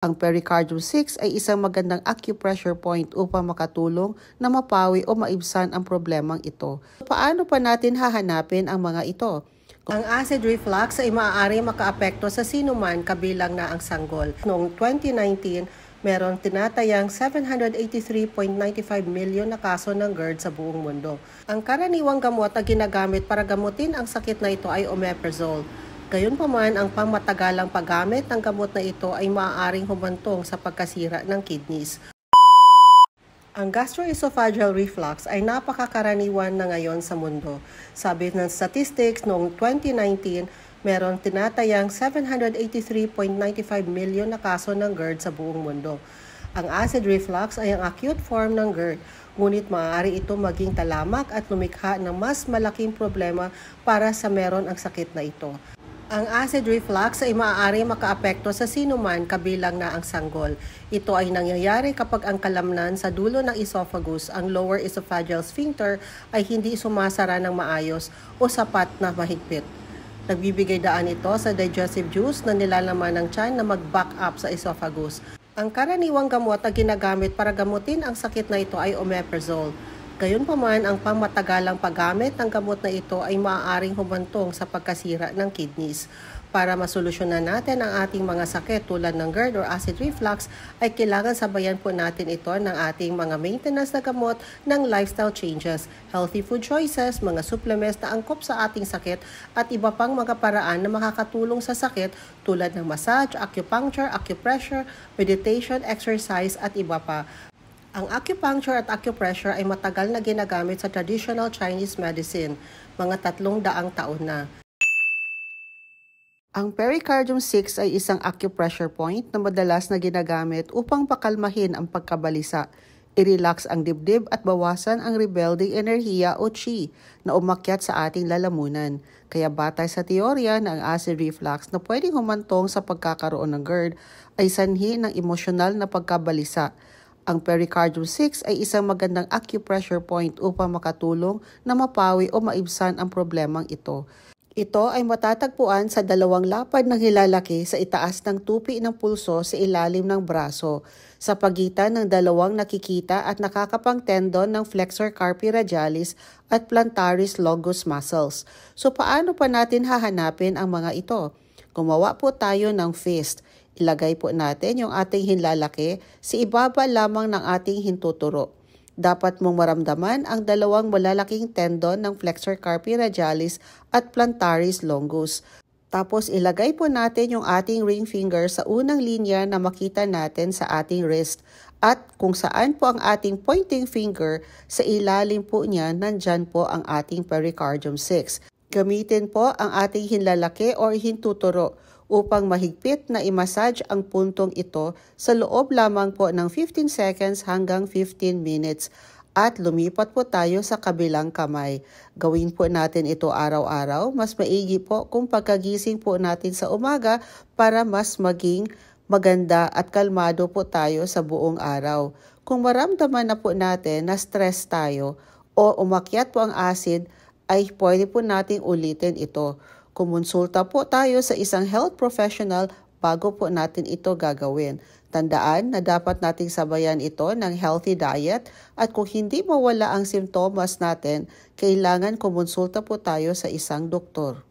Ang pericardium 6 ay isang magandang acupressure point upang makatulong na mapawi o maibsan ang problemang ito. Paano pa natin hahanapin ang mga ito? Ang acid reflux ay maaari makaapekto sa sinuman kabilang na ang sanggol. Noong 2019, merong tinatayang 783.95 milyon na kaso ng GERD sa buong mundo. Ang karaniwang gamot na ginagamit para gamutin ang sakit na ito ay omeprazole. Gayunpaman, ang pangmatagalang paggamit ng gamot na ito ay maaaring humantong sa pagkasira ng kidneys. Ang gastroesophageal reflux ay napakakaraniwan na ngayon sa mundo. Sabi ng statistics noong 2019, merong tinatayang 783.95 milyon na kaso ng GERD sa buong mundo. Ang acid reflux ay ang acute form ng GERD, ngunit maaari ito maging talamak at lumikha ng mas malaking problema para sa meron ang sakit na ito. Ang acid reflux ay maaari makaapekto sa sinuman kabilang na ang sanggol. Ito ay nangyayari kapag ang kalamnan sa dulo ng esophagus, ang lower esophageal sphincter, ay hindi sumasara ng maayos o sapat na mahigpit. Nagbibigay daan ito sa digestive juice na nilalaman ng tiyan na mag-back up sa esophagus. Ang karaniwang gamot na ginagamit para gamutin ang sakit na ito ay omeprazole. Gayunpaman, ang pangmatagalang paggamit ng gamot na ito ay maaaring humantong sa pagkasira ng kidneys. Para masolusyonan natin ang ating mga sakit tulad ng GERD or acid reflux, ay kailangan sabayan po natin ito ng ating mga maintenance na gamot ng lifestyle changes, healthy food choices, mga supplements na angkop sa ating sakit, at iba pang mga paraan na makakatulong sa sakit tulad ng massage, acupuncture, acupressure, meditation, exercise, at iba pa. Ang acupuncture at acupressure ay matagal na ginagamit sa traditional Chinese medicine, mga 300 taon na. Ang pericardium 6 ay isang acupressure point na madalas na ginagamit upang pakalmahin ang pagkabalisa, i-relax ang dibdib at bawasan ang rebelding enerhiya o qi na umakyat sa ating lalamunan. Kaya batay sa teorya na ang acid reflux na pwedeng humantong sa pagkakaroon ng GERD ay sanhi ng emosyonal na pagkabalisa. Ang pericardium 6 ay isang magandang acupressure point upang makatulong na mapawi o maibsan ang problemang ito. Ito ay matatagpuan sa dalawang lapad ng hilalaki sa itaas ng tupi ng pulso sa ilalim ng braso, sa pagitan ng dalawang nakikita at nakakapang tendon ng flexor carpi radialis at plantaris longus muscles. So paano pa natin hahanapin ang mga ito? Gumawa po tayo ng fist. Ilagay po natin yung ating hinlalaki sa ibaba lamang ng ating hintuturo. Dapat mong maramdaman ang dalawang malalaking tendon ng flexor carpi radialis at plantaris longus. Tapos ilagay po natin yung ating ring finger sa unang linya na makita natin sa ating wrist. At kung saan po ang ating pointing finger, sa ilalim po niya, nandyan po ang ating pericardium 6. Gamitin po ang ating hinlalaki o hintuturo upang mahigpit na i-massage ang puntong ito sa loob lamang po ng 15 seconds hanggang 15 minutes. At lumipat po tayo sa kabilang kamay. Gawin po natin ito araw-araw. Mas maigi po kung pagkagising po natin sa umaga para mas maging maganda at kalmado po tayo sa buong araw. Kung maramdaman na po natin na stress tayo o umakyat po ang acid, ay pwede po nating ulitin ito. Kumonsulta po tayo sa isang health professional bago po natin ito gagawin. Tandaan na dapat nating sabayan ito ng healthy diet at kung hindi mawala ang simptomas natin, kailangan kumonsulta po tayo sa isang doktor.